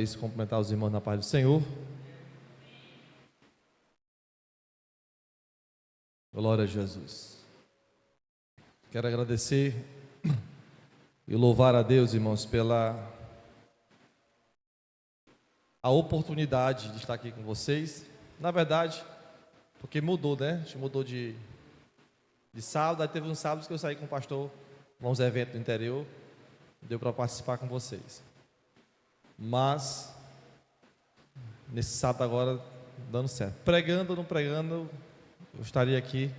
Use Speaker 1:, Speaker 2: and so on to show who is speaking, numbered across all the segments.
Speaker 1: vez cumprimentar os irmãos na paz do Senhor. Glória a Jesus. Quero agradecer e louvar a Deus, irmãos, pela a oportunidade de estar aqui com vocês. Na verdade, porque mudou, né? A gente mudou de sábado, aí teve uns sábados que eu saí com o pastor para uns eventos no interior, deu para participar com vocês. Mas nesse sábado agora dando certo. Pregando ou não pregando, eu estaria aqui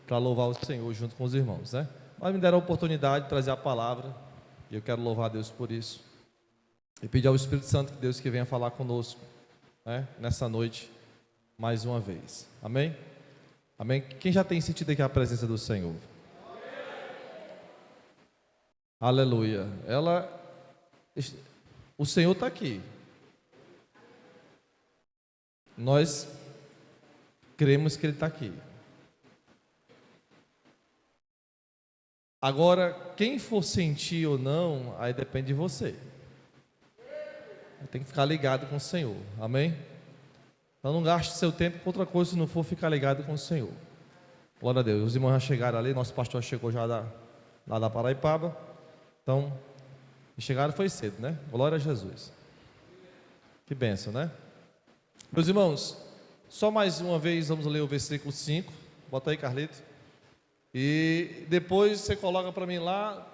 Speaker 1: para louvar o Senhor junto com os irmãos, né? Mas me deram a oportunidade de trazer a palavra e eu quero louvar a Deus por isso. E pedir ao Espírito Santo que Deus que venha falar conosco, né, nessa noite mais uma vez. Amém? Amém? Quem já tem sentido aqui a presença do Senhor? Aleluia. O Senhor está aqui. Nós cremos que Ele está aqui. Agora, quem for sentir ou não, aí depende de você. Tem que ficar ligado com o Senhor. Amém? Então não gaste seu tempo com outra coisa se não for ficar ligado com o Senhor. Glória a Deus. Os irmãos já chegaram ali, nosso pastor chegou já lá da Paraipaba. Então, chegaram foi cedo, né? Glória a Jesus. Que bênção, né? Meus irmãos, só mais uma vez vamos ler o versículo 5. Bota aí, Carlito. E depois você coloca para mim lá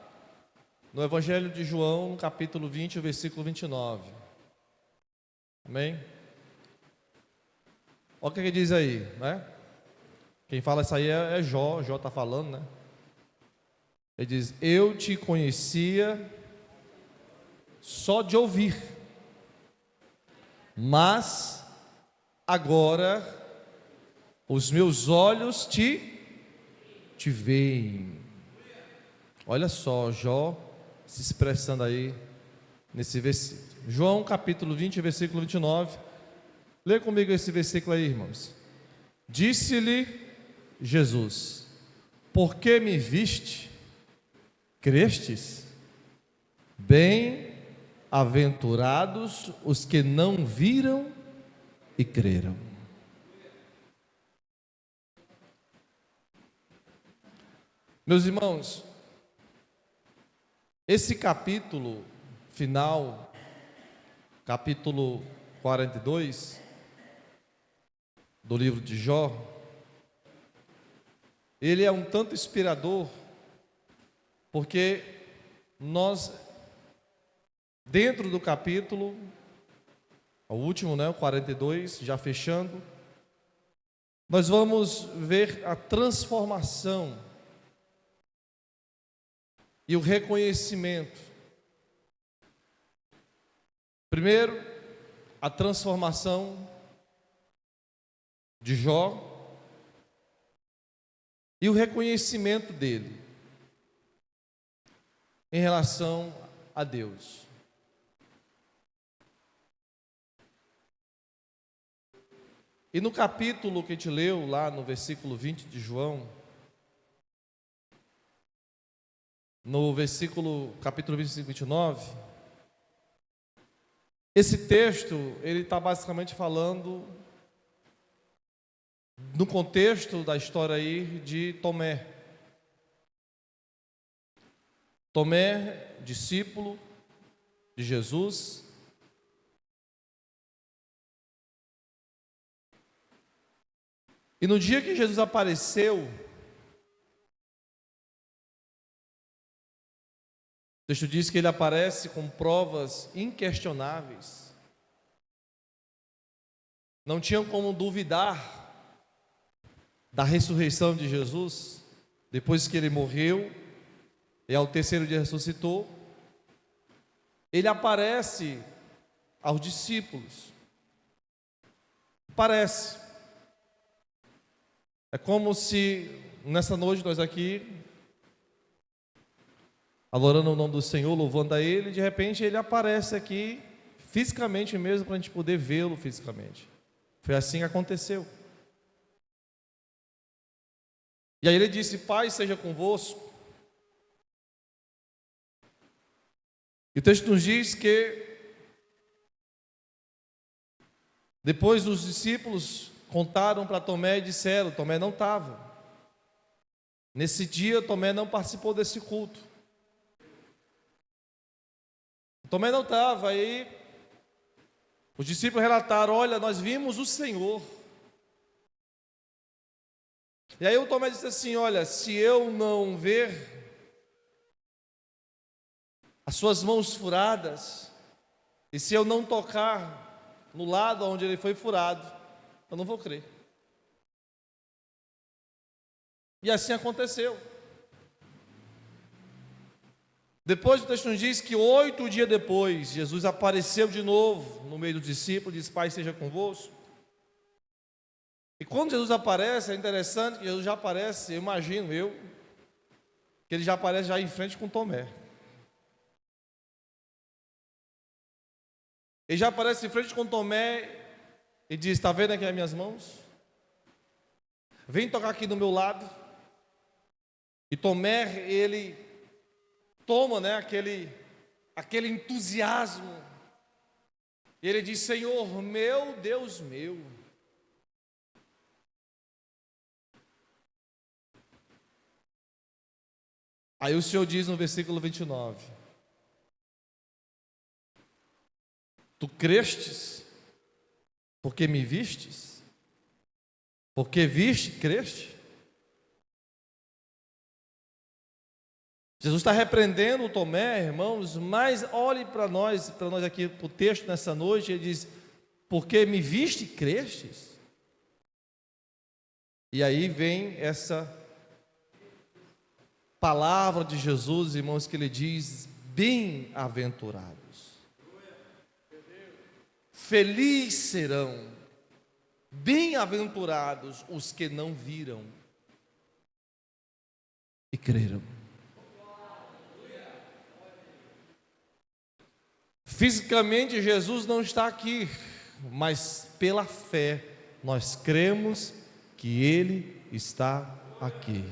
Speaker 1: no Evangelho de João, no capítulo 20, o versículo 29. Amém? Olha o que diz aí, né? Quem fala isso aí é Jó está falando, né? Ele diz: eu te conhecia só de ouvir, mas agora os meus olhos te veem. Olha só, Jó se expressando aí nesse versículo. João capítulo 20, versículo 29. Lê comigo esse versículo aí, irmãos. Disse-lhe Jesus: por que me viste? Crestes? Bem-aventurados os que não viram e creram. Meus irmãos, esse capítulo final, capítulo 42 do livro de Jó, ele é um tanto inspirador, porque nós, dentro do capítulo, o último, né, o 42, já fechando, nós vamos ver a transformação e o reconhecimento. Primeiro, a transformação de Jó e o reconhecimento dele em relação a Deus. E no capítulo que a gente leu, lá no versículo 20 de João, no capítulo 25, 29, esse texto, ele está basicamente falando no contexto da história aí de Tomé. Tomé, discípulo de Jesus, e no dia que Jesus apareceu, o texto diz que ele aparece com provas inquestionáveis. Não tinham como duvidar da ressurreição de Jesus, depois que ele morreu e ao terceiro dia ressuscitou. Ele aparece aos discípulos. Aparece. É como se nessa noite nós aqui, adorando o nome do Senhor, louvando a Ele, de repente Ele aparece aqui, fisicamente mesmo, para a gente poder vê-lo fisicamente. Foi assim que aconteceu. E aí Ele disse: Pai seja convosco. E o texto nos diz que Depois os discípulos contaram para Tomé e disseram: Tomé não estava. Nesse dia, Tomé não participou desse culto. Tomé não estava. Aí os discípulos relataram: olha, nós vimos o Senhor. E aí o Tomé disse assim: olha, se eu não ver as suas mãos furadas, e se eu não tocar no lado onde ele foi furado, eu não vou crer. E assim aconteceu. Depois o texto nos diz que 8 dias depois, Jesus apareceu de novo no meio dos discípulos, diz: Pai seja convosco. E quando Jesus aparece, é interessante que Jesus já aparece, eu imagino que ele já aparece já em frente com Tomé. Ele já aparece em frente com Tomé e diz: está vendo aqui as minhas mãos? Vem tocar aqui do meu lado. E Tomé, ele toma, aquele entusiasmo. E ele diz: Senhor meu, Deus meu. Aí o Senhor diz no versículo 29: Tu crestes, porque me vistes? Porque viste, creste? Jesus está repreendendo o Tomé, irmãos, mas olhe para nós aqui, para o texto nessa noite, ele diz: porque me viste, crestes? E aí vem essa palavra de Jesus, irmãos, que ele diz: bem-aventurados, felizes serão, bem-aventurados os que não viram e creram. Fisicamente Jesus não está aqui, mas pela fé nós cremos que Ele está aqui.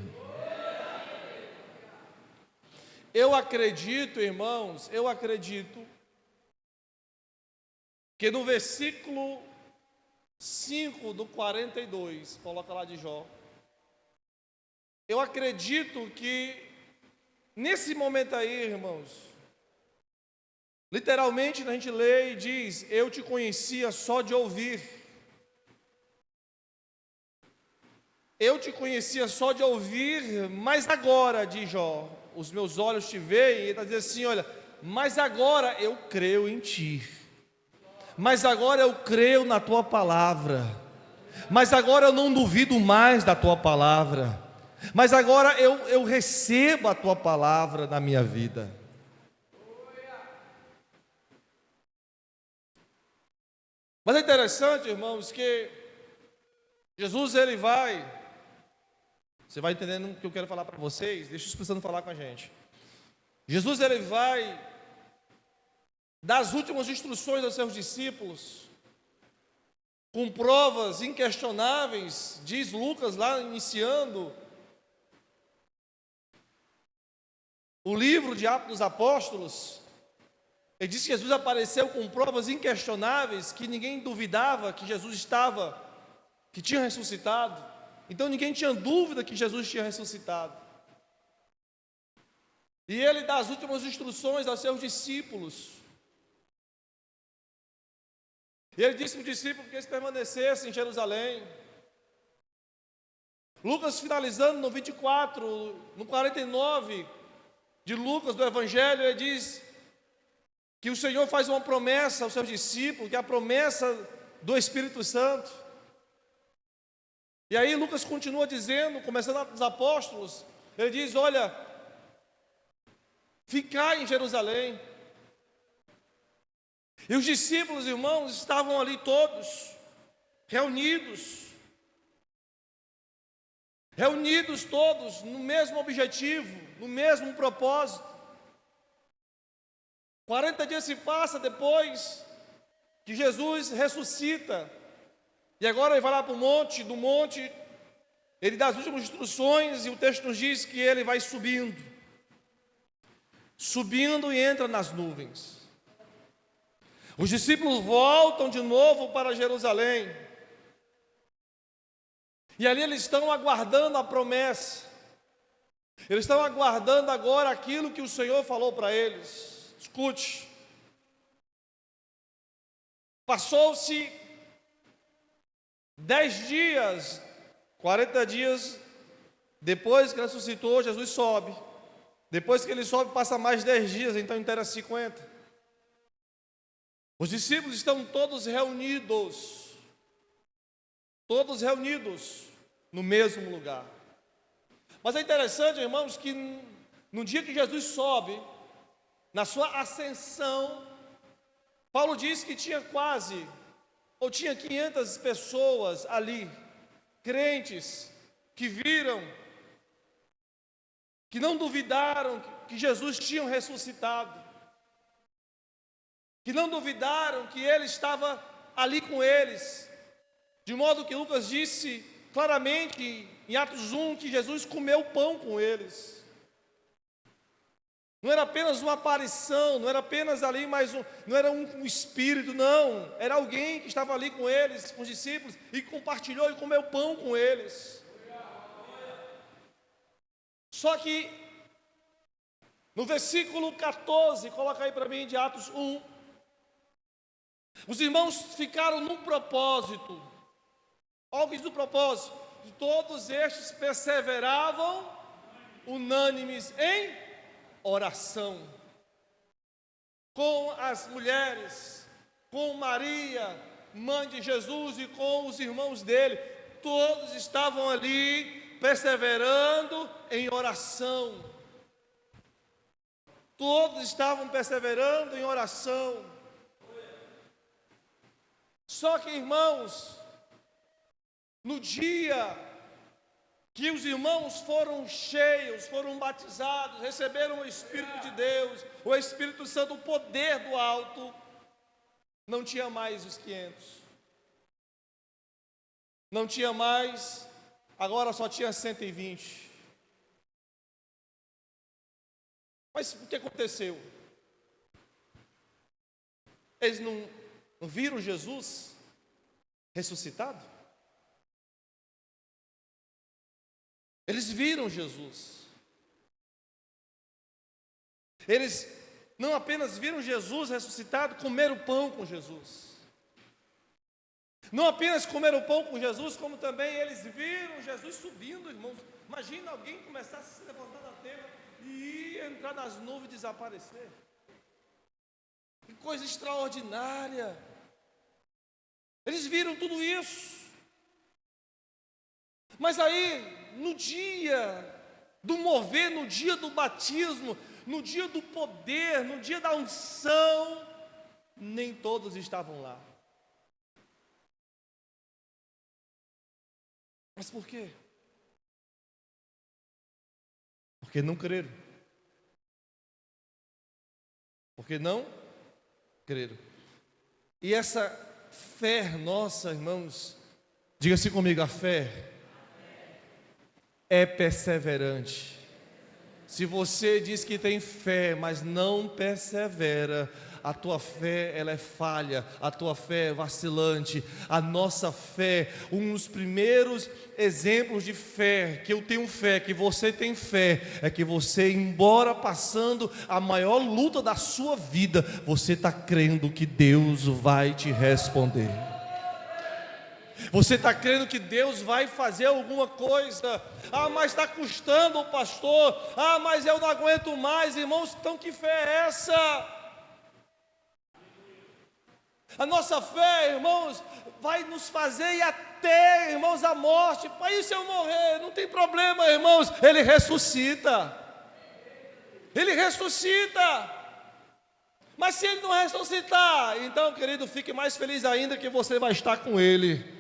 Speaker 1: Eu acredito, irmãos, que no versículo 5 do 42, coloca lá de Jó, eu acredito que nesse momento aí, irmãos, literalmente a gente lê e diz: eu te conhecia só de ouvir. Eu te conhecia só de ouvir, mas agora, diz Jó, os meus olhos te veem. E ele está dizendo assim: olha, mas agora eu creio em ti. Mas agora eu creio na tua palavra. Mas agora eu não duvido mais da tua palavra. Mas agora eu recebo a tua palavra na minha vida. Mas é interessante, irmãos, que Jesus, ele vai... Você vai entendendo o que eu quero falar para vocês? Deixa o Espírito Santo falar com a gente. Jesus, ele vai dar as últimas instruções aos seus discípulos, com provas inquestionáveis, diz Lucas lá, iniciando o livro de Atos dos Apóstolos. Ele diz que Jesus apareceu com provas inquestionáveis, que ninguém duvidava que Jesus estava, que tinha ressuscitado. Então ninguém tinha dúvida que Jesus tinha ressuscitado. E ele dá as últimas instruções aos seus discípulos. E ele disse para os discípulos que eles permanecessem em Jerusalém. Lucas, finalizando no 24, no 49 de Lucas, do Evangelho, ele diz que o Senhor faz uma promessa aos seus discípulos, que é a promessa do Espírito Santo. E aí Lucas continua dizendo, começando dos apóstolos, ele diz: olha, ficai em Jerusalém. E os discípulos, irmãos, estavam ali todos, reunidos todos no mesmo objetivo, no mesmo propósito. 40 dias se passa depois que Jesus ressuscita. E agora ele vai lá para o monte, do monte, ele dá as últimas instruções, e o texto nos diz que ele vai subindo e entra nas nuvens. Os discípulos voltam de novo para Jerusalém. E ali eles estão aguardando a promessa. Eles estão aguardando agora aquilo que o Senhor falou para eles. Escute. Passou-se 10 dias, 40 dias, depois que ressuscitou, Jesus sobe. Depois que ele sobe, passa mais 10 dias, então inteira 50. Os discípulos estão todos reunidos no mesmo lugar. Mas é interessante, irmãos, que no dia que Jesus sobe, na sua ascensão, Paulo diz que tinha 500 pessoas ali, crentes, que viram, que não duvidaram que Jesus tinha ressuscitado, que não duvidaram que ele estava ali com eles, de modo que Lucas disse claramente em Atos 1 que Jesus comeu pão com eles. Não era apenas uma aparição, não era apenas ali não era um espírito, não. Era alguém que estava ali com eles, com os discípulos, e compartilhou e comeu pão com eles. Só que no versículo 14, coloca aí para mim de Atos 1, os irmãos ficaram num propósito. Olha o que diz do propósito: de todos estes perseveravam unânimes em oração, com as mulheres, com Maria, mãe de Jesus, e com os irmãos dele. Todos estavam ali perseverando em oração. Todos estavam perseverando em oração. Só que, irmãos, no dia que os irmãos foram cheios, foram batizados, receberam o Espírito de Deus, o Espírito Santo, o poder do alto, não tinha mais os 500. Não tinha mais, agora só tinha 120. Mas o que aconteceu? Eles não viram Jesus ressuscitado? Eles viram Jesus. Eles não apenas viram Jesus ressuscitado, comeram pão com Jesus. Não apenas comeram pão com Jesus, como também eles viram Jesus subindo, irmãos. Imagina alguém começar a se levantar da terra e entrar nas nuvens e desaparecer. Que coisa extraordinária. Eles viram tudo isso. Mas aí, no dia do mover, no dia do batismo, no dia do poder, no dia da unção, nem todos estavam lá. Mas por quê? Porque não creram. Porque não creram. E essa fé nossa, irmãos, diga assim comigo: a fé é perseverante. Se você diz que tem fé, mas não persevera, a tua fé ela é falha, a tua fé é vacilante. A nossa fé, um dos primeiros exemplos de fé, que eu tenho fé, que você tem fé, é que você, embora passando a maior luta da sua vida, você está crendo que Deus vai te responder. Você está crendo que Deus vai fazer alguma coisa. Ah, mas está custando, pastor. Ah, mas eu não aguento mais, irmãos. Então que fé é essa? A nossa fé, irmãos, vai nos fazer ir até, irmãos, a morte. Aí se eu morrer, não tem problema, irmãos. Ele ressuscita. Ele ressuscita. Mas se ele não ressuscitar, então, querido, fique mais feliz ainda que você vai estar com ele.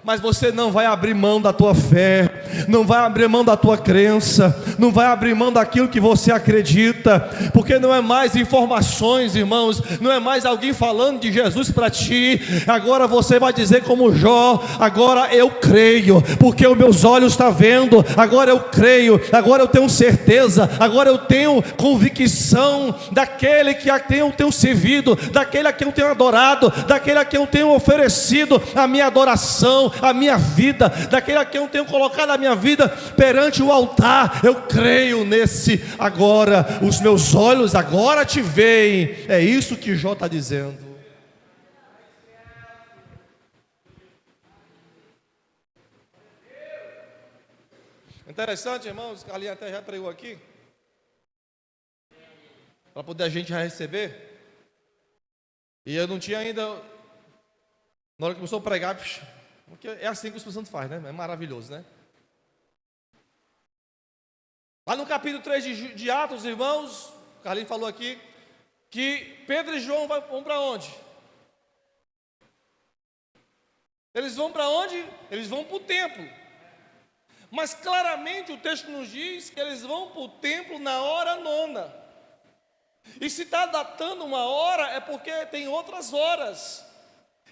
Speaker 1: Mas você não vai abrir mão da tua fé, não vai abrir mão da tua crença, não vai abrir mão daquilo que você acredita, porque não é mais informações, irmãos, não é mais alguém falando de Jesus para ti. Agora você vai dizer como Jó: agora eu creio, porque os meus olhos estão vendo, agora eu creio, agora eu tenho certeza, agora eu tenho convicção daquele que a quem eu tenho servido, daquele a quem eu tenho adorado, daquele a quem eu tenho oferecido a minha adoração, a minha vida, daquele a quem eu tenho colocado a minha vida perante o altar. Eu creio nesse agora, os meus olhos agora te veem. É isso que Jó está dizendo. Interessante, irmãos, Carlinhos até já pregou aqui, para poder a gente já receber. E eu não tinha ainda, na hora que começou a pregar, porque é assim que o Espírito Santo faz, né? É maravilhoso, né? Lá no capítulo 3 de Atos, irmãos, o Carlinhos falou aqui, que Pedro e João vão para onde? Eles vão para onde? Eles vão para o templo. Mas claramente o texto nos diz que eles vão para o templo na hora nona. E se está datando uma hora, é porque tem outras horas.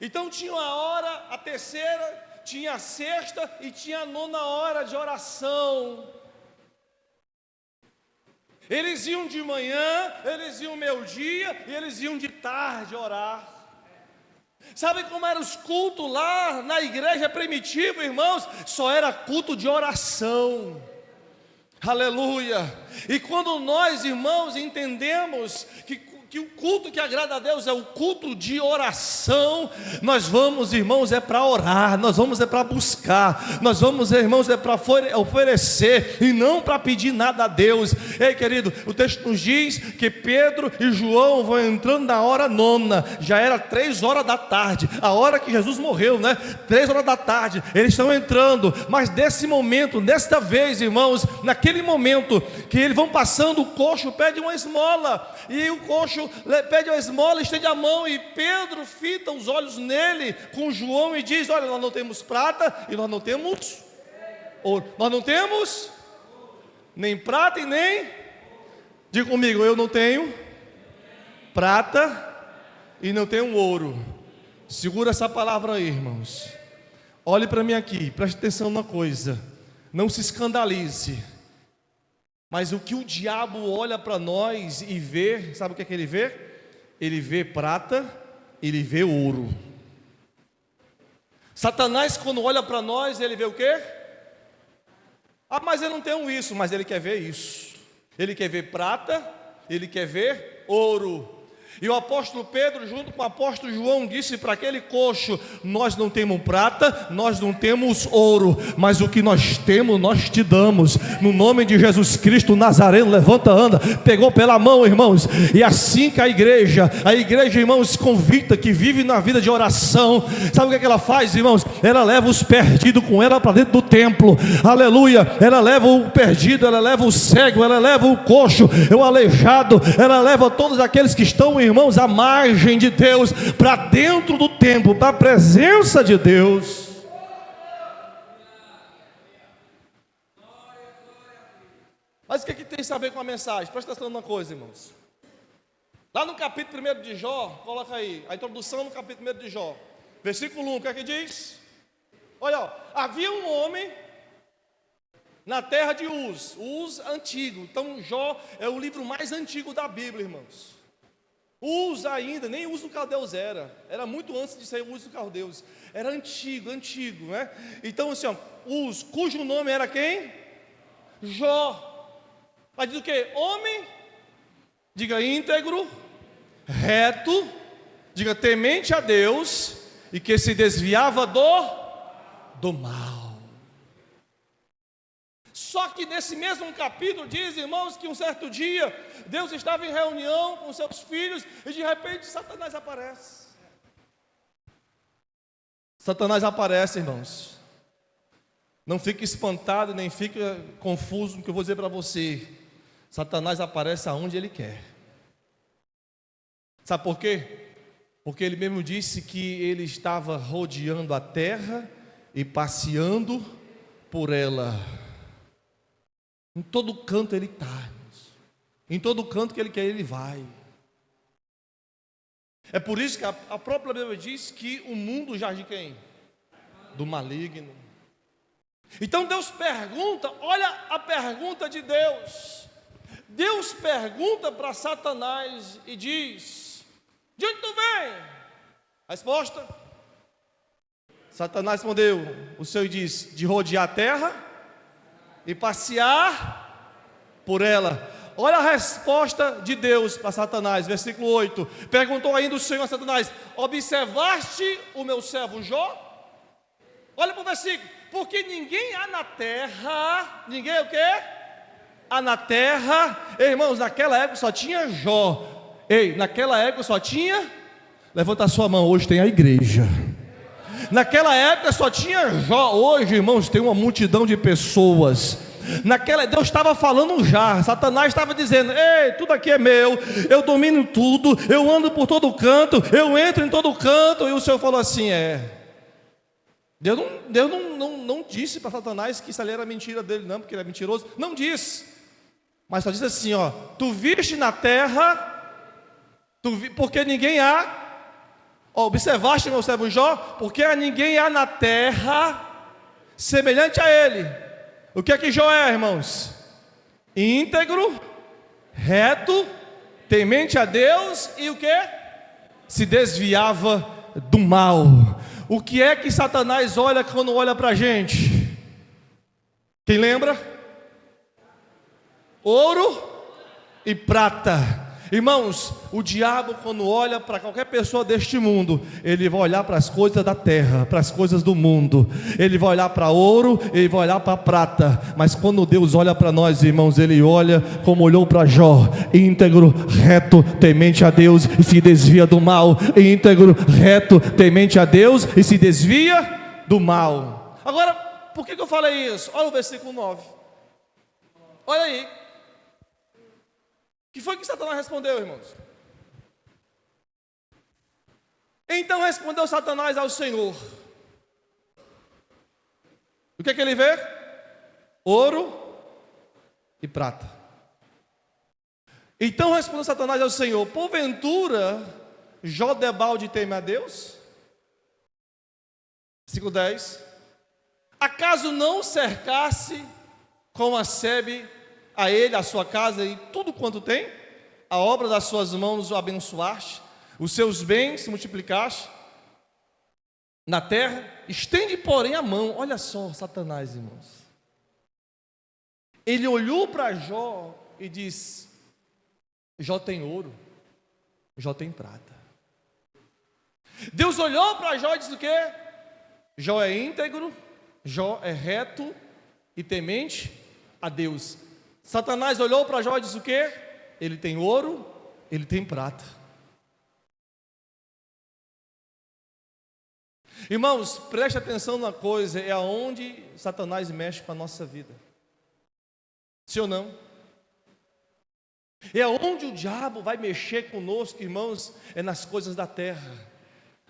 Speaker 1: Então tinha a hora, a terceira, tinha a sexta e tinha a nona hora de oração. Eles iam de manhã, eles iam meio-dia e eles iam de tarde orar. Sabe como eram os cultos lá na igreja primitiva, irmãos? Só era culto de oração. Aleluia. E quando nós, irmãos, entendemos que o culto que agrada a Deus é o culto de oração, nós vamos, irmãos, é para orar, nós vamos é para buscar, nós vamos, irmãos, é para oferecer e não para pedir nada a Deus. Ei, querido, o texto nos diz que Pedro e João vão entrando na hora nona. Já era 3 horas da tarde, a hora que Jesus morreu, né? 3 horas da tarde, eles estão entrando. Mas desse momento, desta vez, irmãos, naquele momento que eles vão passando, o coxo pede uma esmola, e o coxo pede a esmola, estende a mão, e Pedro fita os olhos nele com João e diz: olha, nós não temos prata e nós não temos ouro. Nós não temos nem prata e nem, diga comigo, eu não tenho prata e não tenho ouro. Segura essa palavra aí, irmãos. Olhe para mim aqui, preste atenção numa coisa, não se escandalize. Mas o que o diabo olha para nós e vê, sabe o que é que ele vê? Ele vê prata, ele vê ouro. Satanás, quando olha para nós, ele vê o quê? Ah, mas eu não tenho isso, mas ele quer ver isso. Ele quer ver prata, ele quer ver ouro. E o apóstolo Pedro, junto com o apóstolo João, disse para aquele coxo: nós não temos prata, nós não temos ouro, mas o que nós temos, nós te damos. No nome de Jesus Cristo Nazareno, levanta, anda. Pegou pela mão, irmãos. E assim que a igreja, irmãos, convicta, que vive na vida de oração, sabe o que ela faz, irmãos? Ela leva os perdidos com ela para dentro do templo. Aleluia. Ela leva o perdido, ela leva o cego, ela leva o coxo, o aleijado, ela leva todos aqueles que estão, irmãos, à margem de Deus, para dentro do templo, para a presença de Deus. Mas o que tem a ver com a mensagem? Presta atenção numa coisa, irmãos. Lá no capítulo 1 de Jó, coloca aí, a introdução no capítulo 1 de Jó, versículo 1, o que é que diz? Olha, ó, havia um homem na terra de Uz antigo. Então Jó é o livro mais antigo da Bíblia, irmãos. Uz ainda, nem Uz do Caldeus era muito antes de ser Uz do Caldeus, era antigo, né? Então assim, ó, Uz, cujo nome era quem? Jó. Mas diz o que? Homem, diga íntegro, reto, diga temente a Deus, e que se desviava do mal. Só que nesse mesmo capítulo diz, irmãos, que um certo dia Deus estava em reunião com seus filhos e de repente Satanás aparece. Satanás aparece, irmãos. Não fique espantado, nem fique confuso com o que eu vou dizer para você. Satanás aparece aonde ele quer. Sabe por quê? Porque ele mesmo disse que ele estava rodeando a terra e passeando por ela. Em todo canto ele está, irmãos. Em todo canto que ele quer, ele vai. É por isso que a própria Bíblia diz que o mundo jaz de quem? Do maligno. Então Deus pergunta, olha a pergunta de Deus. Deus pergunta para Satanás e diz: de onde tu vem? Resposta: Satanás respondeu, o Senhor diz: de rodear a terra e passear por ela. Olha a resposta de Deus para Satanás, versículo 8. Perguntou ainda o Senhor a Satanás: observaste o meu servo Jó? Olha para o versículo: porque ninguém há na terra, ninguém o quê? Há na terra, irmãos, naquela época só tinha Jó. Ei, naquela época só tinha, levanta a sua mão, hoje tem a igreja. Naquela época só tinha Jó, hoje, irmãos, tem uma multidão de pessoas. Deus estava falando já, Satanás estava dizendo: ei, tudo aqui é meu, eu domino tudo, eu ando por todo canto, eu entro em todo canto. E o Senhor falou assim: Deus não disse para Satanás que isso ali era mentira dele, não, porque ele é mentiroso, não disse, mas só disse assim: tu viste na terra, porque ninguém há, observaste meu servo Jó, porque ninguém há na terra semelhante a ele. O que é que Jó é, irmãos? Íntegro, reto, temente a Deus e o que? Se desviava do mal. O que é que Satanás olha quando olha para a gente? Quem lembra? Ouro e prata. Irmãos, o diabo, quando olha para qualquer pessoa deste mundo, ele vai olhar para as coisas da terra, para as coisas do mundo. Ele vai olhar para ouro, ele vai olhar para prata. Mas quando Deus olha para nós, irmãos, ele olha como olhou para Jó: íntegro, reto, temente a Deus e se desvia do mal. Íntegro, reto, temente a Deus e se desvia do mal. Agora, por que eu falei isso? Olha o versículo 9. Olha aí. O que foi que Satanás respondeu, irmãos? Então respondeu Satanás ao Senhor. O que é que ele vê? Ouro e prata. Então respondeu Satanás ao Senhor: porventura Jó debalde teme a Deus? Versículo 10. Acaso não cercasse com a sebe a ele, a sua casa e tudo quanto tem? A obra das suas mãos o abençoaste, os seus bens se multiplicaste na terra. Estende, porém, a mão. Olha só, Satanás, irmãos. Ele olhou para Jó e disse: Jó tem ouro, Jó tem prata. Deus olhou para Jó e disse o quê? Jó é íntegro, Jó é reto e temente a Deus. Satanás olhou para Jó e disse o quê? Ele tem ouro, ele tem prata. Irmãos, preste atenção numa coisa: é aonde Satanás mexe com a nossa vida. Sim ou não? É aonde o diabo vai mexer conosco, irmãos, é nas coisas da terra.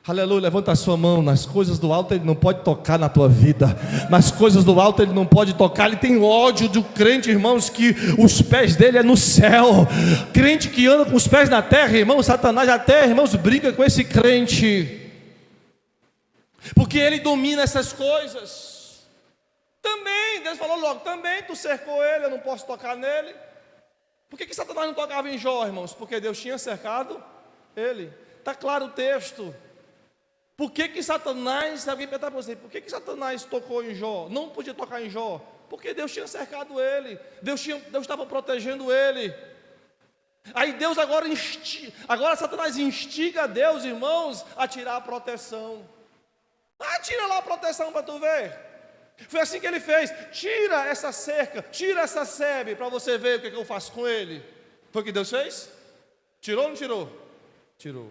Speaker 1: Aleluia, levanta a sua mão. Nas coisas do alto ele não pode tocar na tua vida. Nas coisas do alto ele não pode tocar. Ele tem ódio do crente, irmãos, que os pés dele é no céu. Crente que anda com os pés na terra, irmãos, Satanás até, irmãos, brinca com esse crente, porque ele domina essas coisas. Também, Deus falou logo: também tu cercou ele, eu não posso tocar nele. Por que Satanás não tocava em Jó, irmãos? Porque Deus tinha cercado ele. Está claro o texto. Por que Satanás, se alguém perguntar para você, por que Satanás tocou em Jó? Não podia tocar em Jó, porque Deus tinha cercado ele, Deus estava protegendo ele. Aí Deus agora Satanás instiga a Deus, irmãos, a tirar a proteção. Tira lá a proteção para tu ver. Foi assim que ele fez: tira essa cerca, tira essa sebe, para você ver o que eu faço com ele. Foi o que Deus fez? Tirou ou não tirou? Tirou.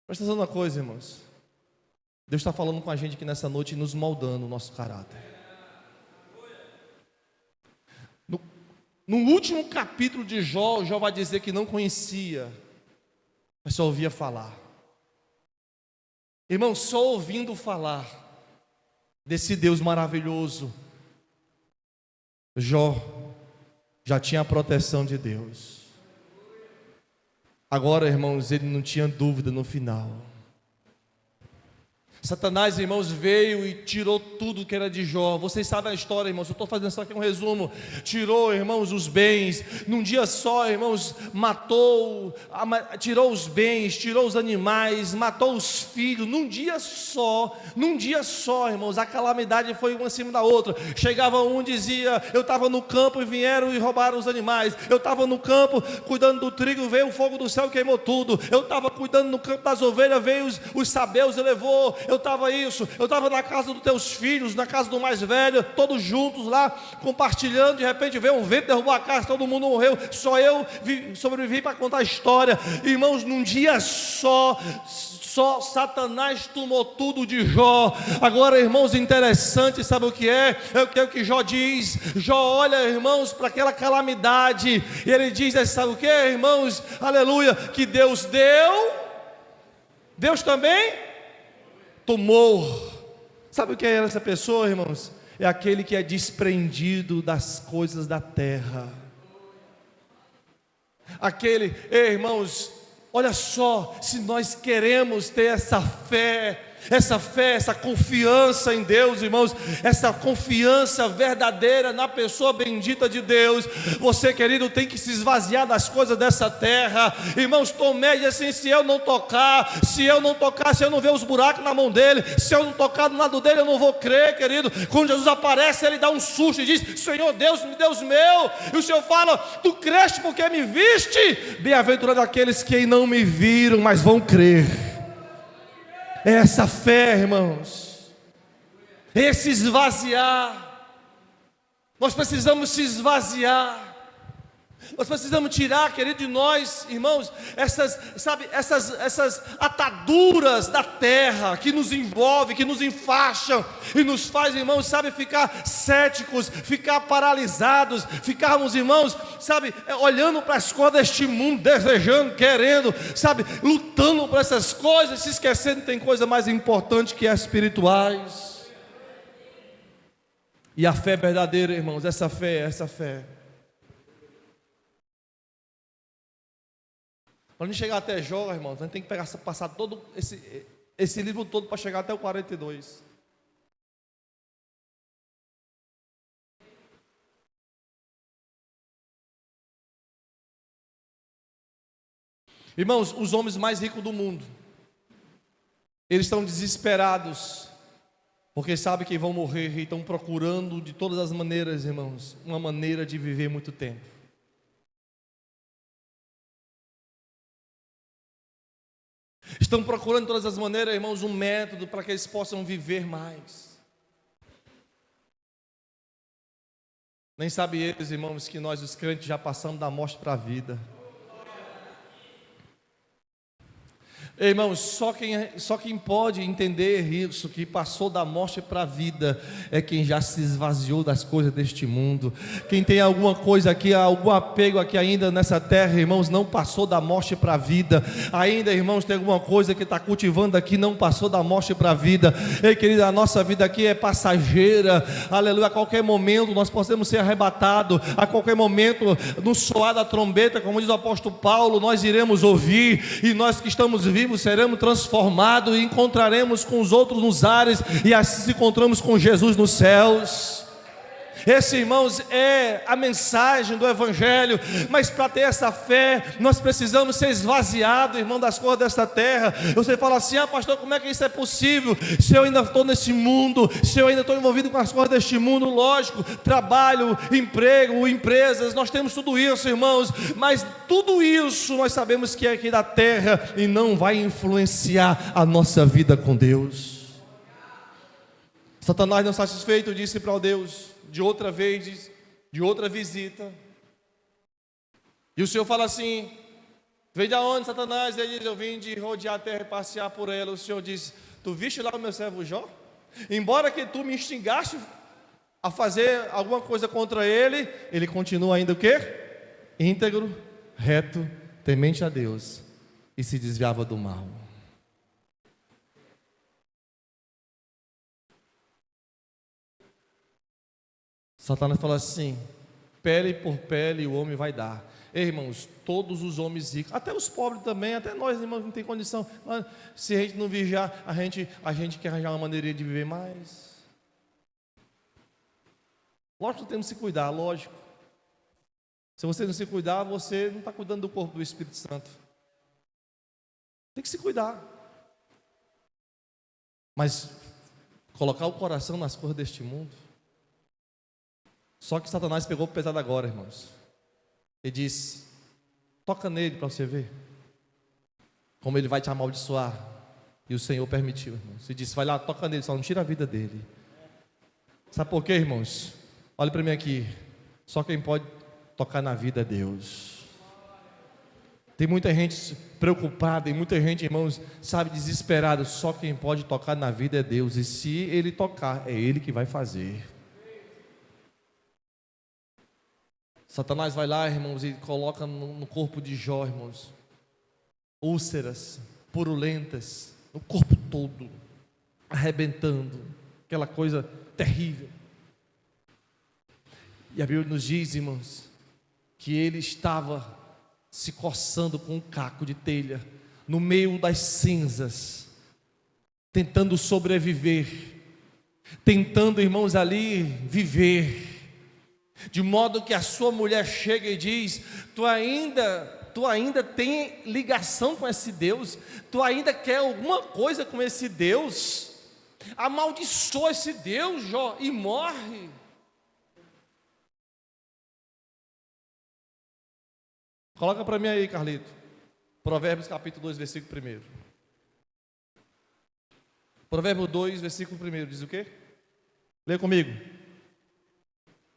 Speaker 1: Presta atenção numa coisa, irmãos. Deus está falando com a gente aqui nessa noite e nos moldando o nosso caráter. No último capítulo de Jó, Jó vai dizer que não conhecia, mas só ouvia falar. Irmão, só ouvindo falar desse Deus maravilhoso, Jó já tinha a proteção de Deus. Agora, irmãos, ele não tinha dúvida no final. Satanás, irmãos, veio e tirou tudo que era de Jó. Vocês sabem a história, irmãos, eu estou fazendo só aqui um resumo. Tirou, irmãos, os bens. Num dia só, irmãos, tirou os bens, tirou os animais, matou os filhos. Num dia só, irmãos, a calamidade foi uma em cima da outra. Chegava um e dizia: eu estava no campo e vieram e roubaram os animais. Eu estava no campo cuidando do trigo, veio o fogo do céu e queimou tudo. Eu estava cuidando no campo das ovelhas, veio os sabeus e levou. Eu estava na casa dos teus filhos, na casa do mais velho, todos juntos lá, compartilhando. De repente veio um vento, derrubou a casa, todo mundo morreu, só eu sobrevivi para contar a história. Irmãos, num dia só Satanás tomou tudo de Jó. Agora, irmãos, interessante, sabe o que é? É o que Jó diz. Jó olha, irmãos, para aquela calamidade, e ele diz, sabe o que, irmãos? Aleluia, que Deus deu, Deus também tomou. Sabe o que é essa pessoa, irmãos? É aquele que é desprendido das coisas da terra. Irmãos, olha só, se nós queremos ter essa fé, essa confiança em Deus, irmãos, essa confiança verdadeira na pessoa bendita de Deus, você, querido, tem que se esvaziar das coisas dessa terra. Irmãos, Tomé diz assim: se eu não tocar, se eu não ver os buracos na mão dele, se eu não tocar do lado dele, eu não vou crer, querido. Quando Jesus aparece, ele dá um susto e diz: Senhor Deus meu, e o Senhor fala: tu creste porque me viste? Bem-aventurado aqueles que não me viram, mas vão crer. É essa fé, irmãos, esse esvaziar. Nós precisamos se esvaziar. Nós precisamos tirar, querido, de nós, irmãos, essas ataduras da terra que nos envolvem, que nos enfaixam e nos faz, irmãos, ficar céticos, ficar paralisados, ficarmos, irmãos, olhando para as coisas deste mundo, desejando, querendo, lutando por essas coisas, se esquecendo que tem coisa mais importante que as espirituais. E a fé verdadeira, irmãos, essa fé. Para a gente chegar até Jó, irmãos, a gente tem que passar todo esse livro todo para chegar até o 42. Irmãos, os homens mais ricos do mundo, eles estão desesperados, porque sabem que vão morrer e estão procurando de todas as maneiras, irmãos, uma maneira de viver muito tempo. Estão procurando de todas as maneiras, irmãos, um método para que eles possam viver mais. Nem sabem eles, irmãos, que nós os crentes já passamos da morte para a vida. Irmãos, só quem pode entender isso, que passou da morte para a vida, é quem já se esvaziou das coisas deste mundo. Quem tem alguma coisa aqui, algum apego aqui ainda nessa terra, irmãos, não passou da morte para a vida. Ainda, irmãos, tem alguma coisa que está cultivando aqui, não passou da morte para a vida. Ei, querida, a nossa vida aqui é passageira. Aleluia, a qualquer momento nós podemos ser arrebatados. A qualquer momento, no soar da trombeta, como diz o apóstolo Paulo, nós iremos ouvir, e nós que estamos vivos seremos transformados e encontraremos com os outros nos ares, e assim se encontramos com Jesus nos céus. Esse, irmãos, é a mensagem do Evangelho. Mas para ter essa fé, nós precisamos ser esvaziados, irmão, das coisas desta terra. Você fala assim: pastor, como é que isso é possível? Se eu ainda estou nesse mundo, se eu ainda estou envolvido com as coisas deste mundo. Lógico, trabalho, emprego, empresas, nós temos tudo isso, irmãos, mas tudo isso nós sabemos que é aqui da terra e não vai influenciar a nossa vida com Deus. Satanás, não satisfeito, disse para o Deus de outra vez, de outra visita, e o Senhor fala assim: vem de onde, Satanás? Ele diz: eu vim de rodear a terra e passear por ela. O Senhor diz: tu viste lá o meu servo Jó? Embora que tu me instigaste a fazer alguma coisa contra ele, ele continua ainda o quê? Íntegro, reto, temente a Deus, e se desviava do mal. Satanás fala assim: pele por pele o homem vai dar. Ei, irmãos, todos os homens ricos, até os pobres também, até nós, irmãos, não tem condição. Se a gente não vigiar, a gente quer arranjar uma maneira de viver mais. Lógico que temos que se cuidar, lógico. Se você não se cuidar, você não está cuidando do corpo do Espírito Santo. Tem que se cuidar. Mas colocar o coração nas coisas deste mundo. Só que Satanás pegou pesado agora, irmãos. Ele disse: toca nele para você ver como ele vai te amaldiçoar. E o Senhor permitiu, irmãos. Ele disse: vai lá, toca nele, só não tira a vida dele. Sabe por quê, irmãos? Olha para mim aqui. Só quem pode tocar na vida é Deus. Tem muita gente preocupada, e muita gente, irmãos, sabe, desesperada. Só quem pode tocar na vida é Deus. E se Ele tocar, é Ele que vai fazer. Satanás vai lá, irmãos, e coloca no corpo de Jó, irmãos, úlceras purulentas, no corpo todo, arrebentando, aquela coisa terrível. E a Bíblia nos diz, irmãos, que ele estava se coçando com um caco de telha, no meio das cinzas, tentando sobreviver, tentando, irmãos, ali viver, de modo que a sua mulher chega e diz: tu ainda tem ligação com esse Deus? Tu ainda quer alguma coisa com esse Deus? Amaldiçoa esse Deus, Jó, e morre. Coloca para mim aí, Carlito, Provérbios capítulo 2, versículo 1. Provérbio 2, versículo 1, diz o quê? Lê comigo.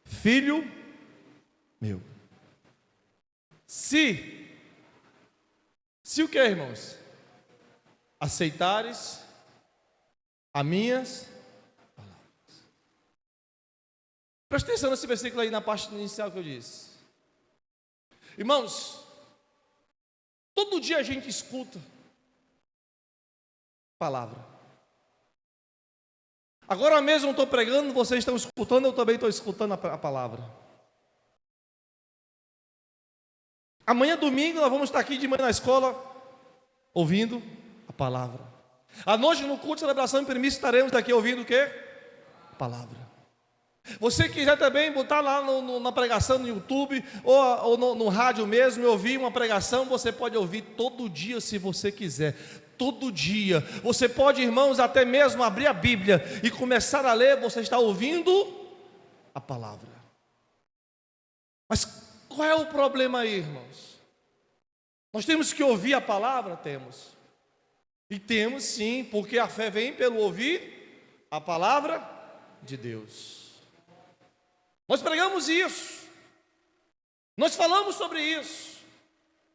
Speaker 1: Filho meu, se o que, irmãos? Aceitares as minhas palavras. Presta atenção nesse versículo aí, na parte inicial que eu disse. Irmãos, todo dia a gente escuta palavra. Agora mesmo eu estou pregando, vocês estão escutando, eu também estou escutando a palavra. Amanhã, domingo, nós vamos estar aqui de manhã na escola, ouvindo a palavra. À noite, no culto de celebração e premissa, estaremos daqui ouvindo o quê? A palavra. Você quiser também botar lá na pregação no YouTube, ou no rádio mesmo, e ouvir uma pregação, você pode ouvir todo dia, se você quiser. Todo dia, você pode, irmãos, até mesmo abrir a Bíblia e começar a ler, você está ouvindo a palavra. Mas qual é o problema aí, irmãos? Nós temos que ouvir a palavra? Temos. E temos sim, porque a fé vem pelo ouvir a palavra de Deus. Nós pregamos isso, nós falamos sobre isso.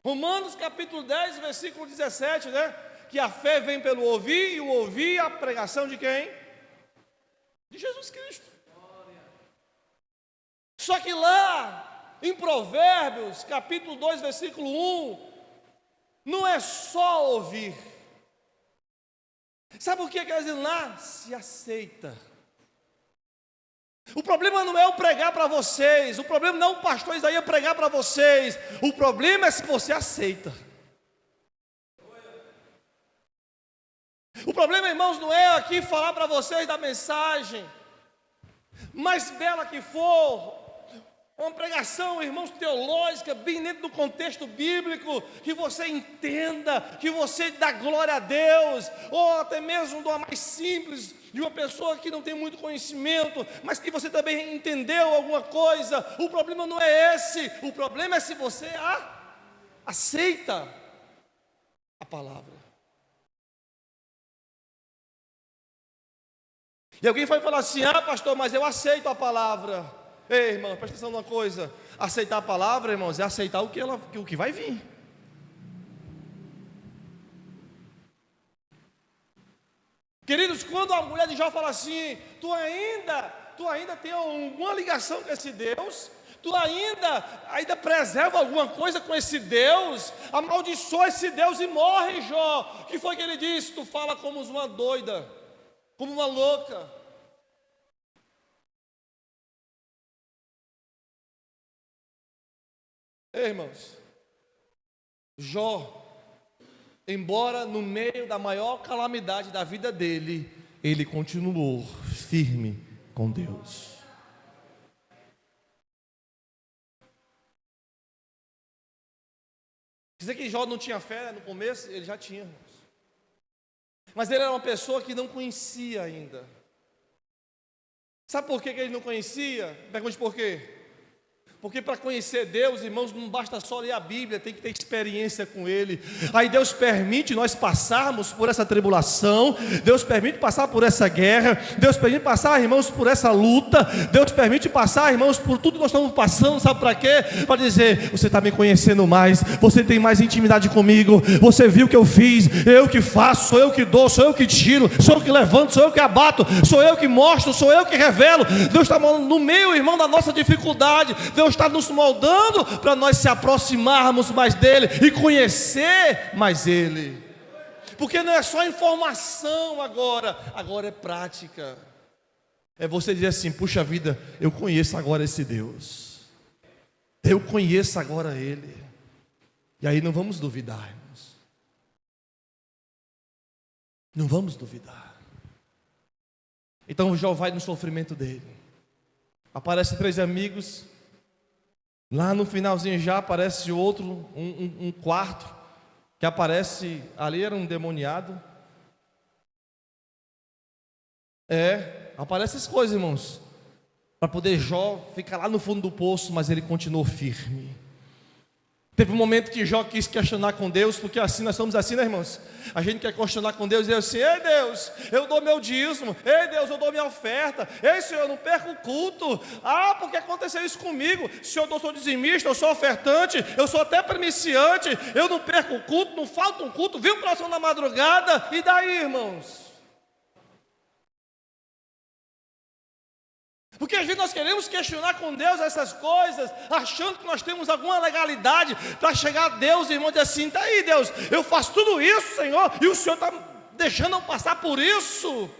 Speaker 1: Romanos capítulo 10, versículo 17, né? Que a fé vem pelo ouvir, e o ouvir a pregação de quem? De Jesus Cristo. Só que lá em Provérbios capítulo 2, versículo 1, não é só ouvir. Sabe o que quer dizer lá? Se aceita. O problema não é eu pregar para vocês, o problema não é o pastor Isaías pregar para vocês, o problema é se você aceita. O problema, irmãos, não é aqui falar para vocês da mensagem mais bela que for, uma pregação, irmãos, teológica, bem dentro do contexto bíblico, que você entenda, que você dá glória a Deus, ou até mesmo de uma mais simples, de uma pessoa que não tem muito conhecimento, mas que você também entendeu alguma coisa. O problema não é esse, o problema é se você aceita a palavra. E alguém vai falar assim: pastor, mas eu aceito a palavra. Ei, irmão, presta atenção numa coisa: aceitar a palavra, irmãos, é aceitar o que vai vir. Queridos, quando a mulher de Jó fala assim: tu ainda tem alguma ligação com esse Deus? Tu ainda preserva alguma coisa com esse Deus? Amaldiçoa esse Deus e morre, Jó. O que foi que ele disse? Tu fala como uma doida, como uma louca. Ei, irmãos, Jó, embora no meio da maior calamidade da vida dele, ele continuou firme com Deus. Dizer que Jó não tinha fé no começo, ele já tinha, irmãos. Mas ele era uma pessoa que não conhecia ainda. Sabe por que ele não conhecia? Pergunte por quê. Porque para conhecer Deus, irmãos, não basta só ler a Bíblia, tem que ter experiência com Ele. Aí Deus permite nós passarmos por essa tribulação, Deus permite passar por essa guerra, Deus permite passar, irmãos, por essa luta, Deus permite passar, irmãos, por tudo que nós estamos passando, sabe para quê? Para dizer, você está me conhecendo mais, você tem mais intimidade comigo, você viu o que eu fiz, eu que faço, sou eu que dou, sou eu que tiro, sou eu que levanto, sou eu que abato, sou eu que mostro, sou eu que revelo. Deus está no meio, irmão, da nossa dificuldade, Deus está nos moldando para nós se aproximarmos mais dele e conhecer mais ele, porque não é só informação agora é prática. É você dizer assim, puxa vida, eu conheço agora esse Deus, eu conheço agora ele, e aí não vamos duvidar, irmãos, não vamos duvidar. Então Jó vai no sofrimento dele, aparecem 3 amigos. Lá no finalzinho já aparece outro, um quarto, que aparece, ali era um demoniado. Aparecem essas coisas, irmãos, para poder Jó ficar lá no fundo do poço, mas ele continuou firme. Teve um momento que Jó quis questionar com Deus, porque assim nós somos assim, né, irmãos? A gente quer questionar com Deus e dizer assim, ei Deus, eu dou meu dízimo, ei Deus, eu dou minha oferta, ei Senhor, eu não perco o culto, porque aconteceu isso comigo, Senhor, eu sou dizimista, eu sou ofertante, eu sou até primiciante, eu não perco o culto, não falta um culto, vim para oração na madrugada, e daí, irmãos? Porque às vezes nós queremos questionar com Deus essas coisas, achando que nós temos alguma legalidade para chegar a Deus, irmão, e dizer assim, tá aí Deus, eu faço tudo isso, Senhor, e o Senhor está deixando eu passar por isso.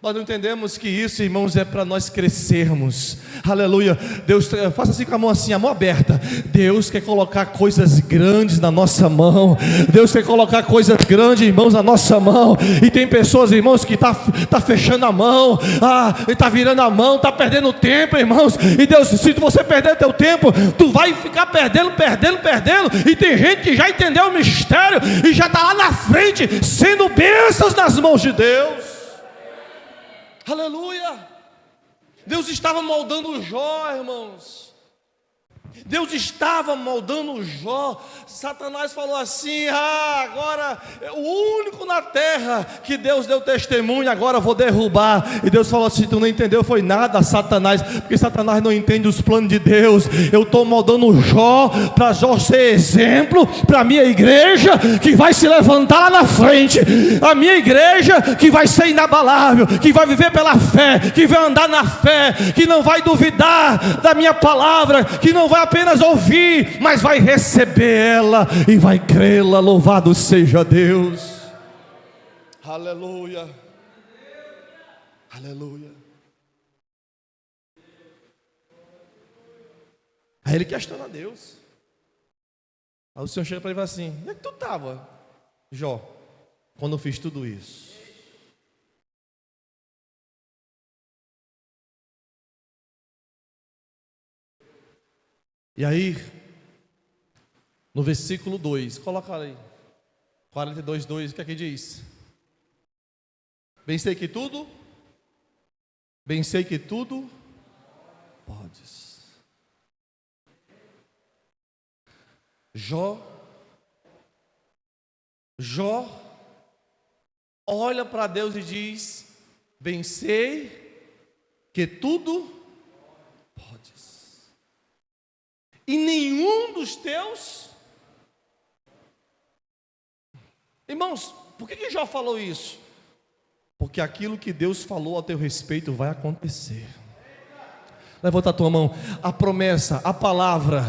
Speaker 1: Nós não entendemos que isso, irmãos, é para nós crescermos. Aleluia. Deus, faça assim com a mão assim, a mão aberta. Deus quer colocar coisas grandes na nossa mão. Deus quer colocar coisas grandes, irmãos, na nossa mão. E tem pessoas, irmãos, que tá fechando a mão, está virando a mão, está perdendo tempo, irmãos. E Deus, se você perder teu tempo, tu vai ficar perdendo. E tem gente que já entendeu o mistério e já está lá na frente, sendo bênçãos nas mãos de Deus. Aleluia. Deus estava moldando Jó, irmãos. Deus estava moldando Jó. Satanás falou assim, agora é o único na terra que Deus deu testemunho, agora eu vou derrubar. E Deus falou assim, tu não entendeu foi nada, Satanás, porque Satanás não entende os planos de Deus. Eu estou moldando Jó, para Jó ser exemplo para a minha igreja, que vai se levantar lá na frente, a minha igreja que vai ser inabalável, que vai viver pela fé, que vai andar na fé, que não vai duvidar da minha palavra, que não vai apenas ouvir, mas vai receber ela e vai crê-la. Louvado seja Deus. Aleluia. Aleluia. Aí ele questiona a Deus. Aí o Senhor chega para ele e fala assim, onde é que tu estava, Jó, quando eu fiz tudo isso? E aí, no versículo 2, coloca aí, 42:2, o que é que diz? Bem sei que tudo podes. Jó olha para Deus e diz, bem sei que tudo podes. E nenhum dos teus... Irmãos, por que Jó falou isso? Porque aquilo que Deus falou a teu respeito vai acontecer. Levanta a tua mão. A promessa, a palavra,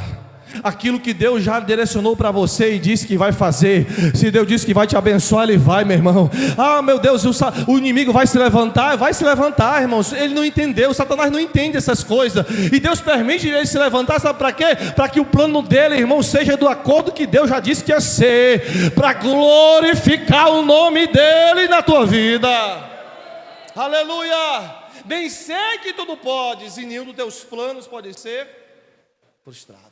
Speaker 1: aquilo que Deus já direcionou para você e disse que vai fazer. Se Deus disse que vai te abençoar, Ele vai, meu irmão. Ah, meu Deus, o inimigo vai se levantar, irmãos. Ele não entendeu, Satanás não entende essas coisas, e Deus permite ele se levantar, sabe para quê? Para que o plano dele, irmão, seja do acordo que Deus já disse que ia ser, para glorificar o nome dele na tua vida. Aleluia. Bem sei que tudo podes, e nenhum dos teus planos pode ser frustrado.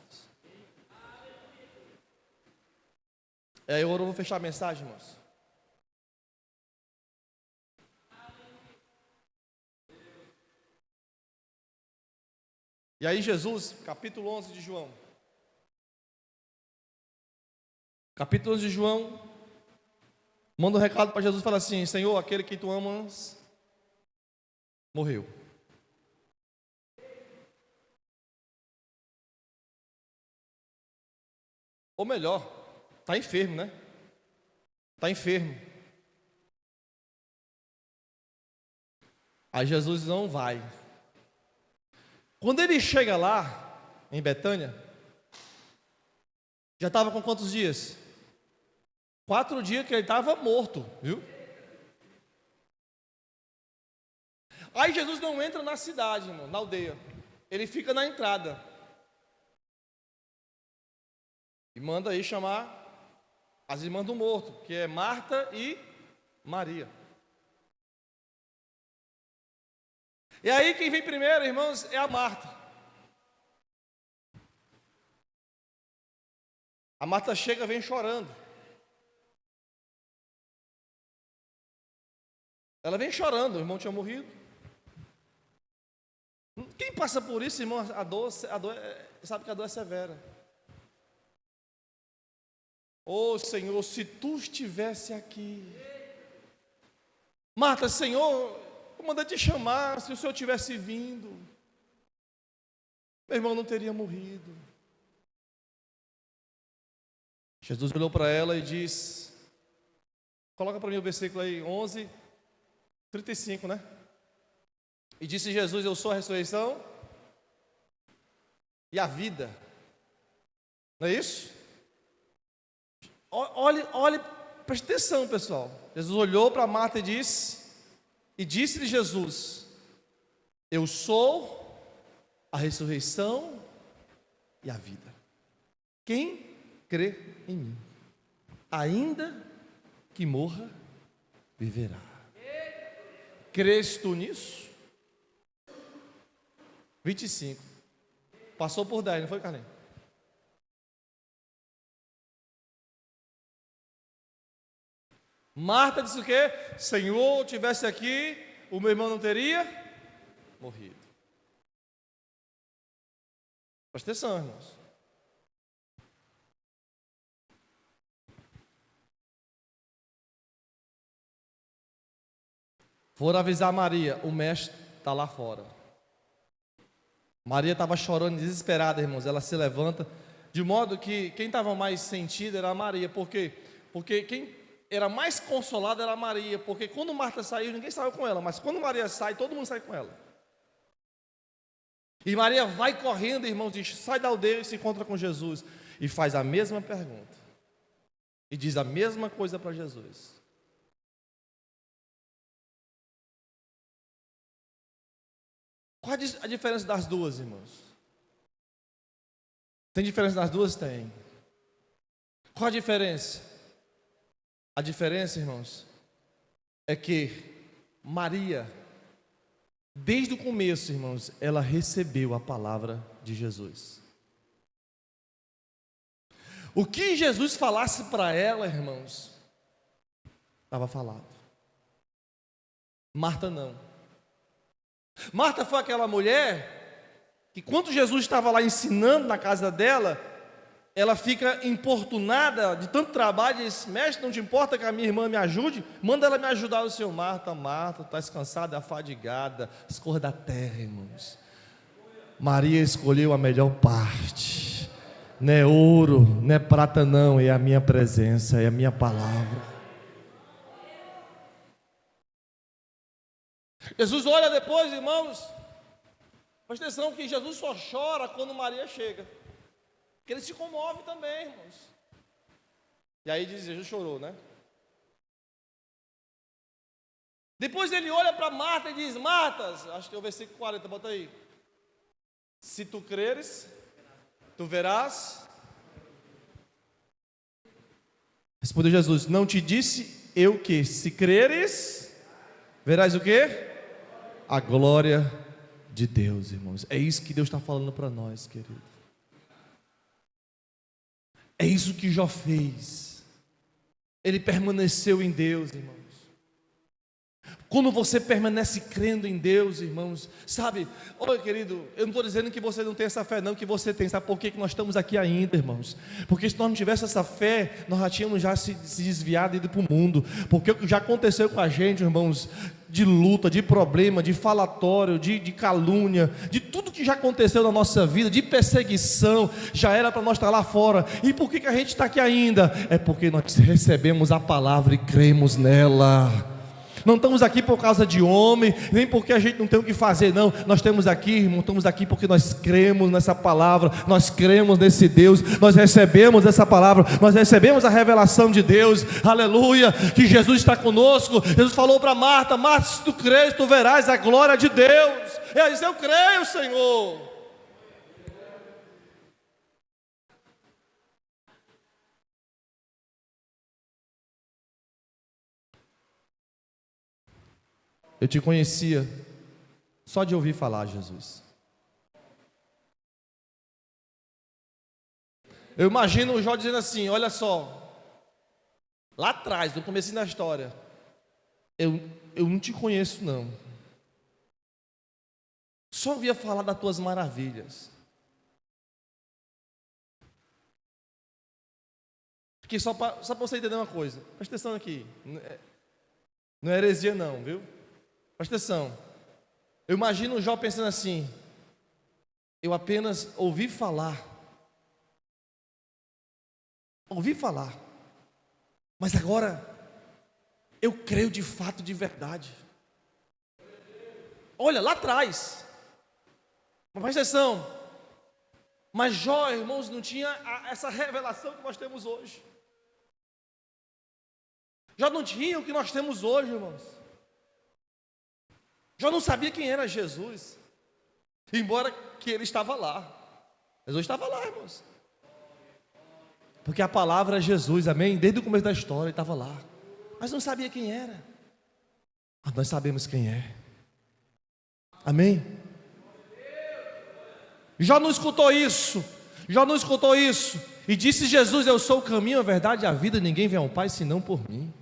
Speaker 1: E aí agora eu vou fechar a mensagem, irmãos. E aí Jesus, capítulo 11 de João. Capítulo 11 de João, manda um recado para Jesus e fala assim: Senhor, aquele que tu amas, morreu. Ou melhor, está enfermo, né? Está enfermo. Aí Jesus não vai. Quando ele chega lá, em Betânia, já estava com quantos dias? 4 dias que ele estava morto, viu? Aí Jesus não entra na cidade, irmão, na aldeia. Ele fica na entrada. E manda aí chamar as irmãs do morto, que é Marta e Maria. E aí quem vem primeiro, irmãos, é a Marta. A Marta chega, vem chorando. Ela vem chorando, o irmão tinha morrido. Quem passa por isso, irmão, a dor sabe que a dor é severa. Oh Senhor, se tu estivesse aqui. Marta, Senhor, eu mandei te chamar, se o Senhor tivesse vindo, meu irmão não teria morrido. Jesus olhou para ela e disse, coloca para mim o versículo aí, 11:35, né? E disse Jesus: eu sou a ressurreição e a vida. Não é isso? Olhe, preste atenção, pessoal. Jesus olhou para Marta e disse-lhe Jesus: eu sou a ressurreição e a vida. Quem crê em mim, ainda que morra, viverá. Crês tu nisso? 25. Passou por 10, não foi, Carlinhos? Marta disse o quê? Senhor, tivesse aqui, o meu irmão não teria morrido. Presta atenção, irmãos. Foram avisar Maria, o mestre está lá fora. Maria estava chorando, desesperada, irmãos. Ela se levanta, de modo que quem estava mais sentida era a Maria. Por quê? Porque quem era mais consolada era a Maria. Porque quando Marta saiu, ninguém saiu com ela. Mas quando Maria sai, todo mundo sai com ela. E Maria vai correndo, irmãos, diz, sai da aldeia e se encontra com Jesus. E faz a mesma pergunta. E diz a mesma coisa para Jesus. Qual a diferença das duas, irmãos? Tem diferença das duas? Tem. Qual a diferença? A diferença, irmãos, é que Maria, desde o começo, irmãos, ela recebeu a palavra de Jesus. O que Jesus falasse para ela, irmãos, estava falado. Marta não. Marta foi aquela mulher que quando Jesus estava lá ensinando na casa dela, ela fica importunada de tanto trabalho e diz: mestre, não te importa que a minha irmã me ajude? Manda ela me ajudar. O Senhor: Marta, Marta, estás cansada, afadigada, as cores da terra, irmãos. Maria escolheu a melhor parte. Não é ouro, não é prata não, é a minha presença, é a minha palavra. Jesus olha depois, irmãos, presta atenção que Jesus só chora quando Maria chega. Porque ele se comove também, irmãos. E aí diz, Jesus chorou, né? Depois ele olha para Marta e diz, Marta, acho que é o versículo 40, bota aí. Se tu creres, tu verás. Respondeu Jesus, não te disse eu que se creres, verás o quê? A glória de Deus, irmãos. É isso que Deus está falando para nós, querido. É isso que Jó fez. Ele permaneceu em Deus, irmãos. Quando você permanece crendo em Deus, irmãos, sabe, olha querido, eu não estou dizendo que você não tem essa fé não, que você tem, sabe por que nós estamos aqui ainda, irmãos? Porque se nós não tivéssemos essa fé, nós já tínhamos se desviado e ido para o mundo, porque o que já aconteceu com a gente, irmãos, de luta, de problema, de falatório, de calúnia, de tudo que já aconteceu na nossa vida, de perseguição, já era para nós estar lá fora. E por que a gente está aqui ainda? É porque nós recebemos a palavra e cremos nela. Não estamos aqui por causa de homem, nem porque a gente não tem o que fazer, não. Nós estamos aqui, irmão, estamos aqui porque nós cremos nessa palavra, nós cremos nesse Deus, nós recebemos essa palavra, nós recebemos a revelação de Deus, aleluia, que Jesus está conosco. Jesus falou para Marta, Marta, se tu crês, tu verás a glória de Deus. Ela disse, eu creio, Senhor. Eu te conhecia só de ouvir falar, Jesus. Eu imagino o Jó dizendo assim, olha só, lá atrás, no começo da história, eu não te conheço não. Só ouvia falar das tuas maravilhas. Porque só para você entender uma coisa, presta atenção aqui, não é heresia não, viu? Presta atenção, eu imagino o Jó pensando assim, eu apenas ouvi falar, mas agora eu creio de fato, de verdade. Olha, lá atrás, mas presta atenção, mas Jó, irmãos, não tinha essa revelação que nós temos hoje. Jó não tinha o que nós temos hoje, irmãos. Jó não sabia quem era Jesus, embora que ele estava lá. Jesus estava lá, irmãos. Porque a palavra é Jesus, amém? Desde o começo da história ele estava lá. Mas não sabia quem era. Mas nós sabemos quem é. Amém? Jó não escutou isso. Jó não escutou isso. E disse Jesus, eu sou o caminho, a verdade e a vida. Ninguém vem ao Pai senão por mim.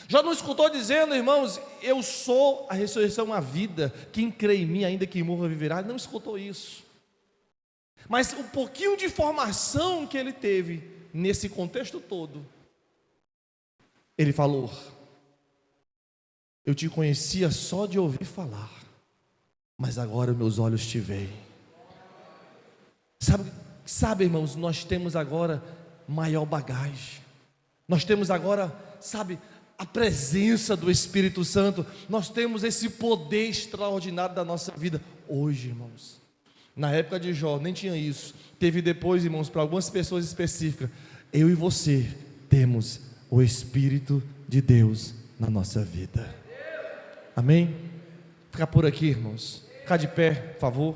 Speaker 1: Jó não escutou dizendo, irmãos, eu sou a ressurreição, a vida, quem crê em mim, ainda que morra, viverá. Não escutou isso. Mas o pouquinho de informação que ele teve, nesse contexto todo, ele falou, eu te conhecia só de ouvir falar, mas agora meus olhos te veem. Sabe, irmãos, nós temos agora maior bagagem, nós temos agora, sabe, a presença do Espírito Santo, nós temos esse poder extraordinário da nossa vida, hoje, irmãos. Na época de Jó, nem tinha isso, teve depois, irmãos, para algumas pessoas específicas, eu e você temos o Espírito de Deus na nossa vida, amém? Ficar por aqui, irmãos, ficar de pé, por favor,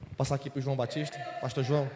Speaker 1: vou passar aqui para o João Batista, pastor João.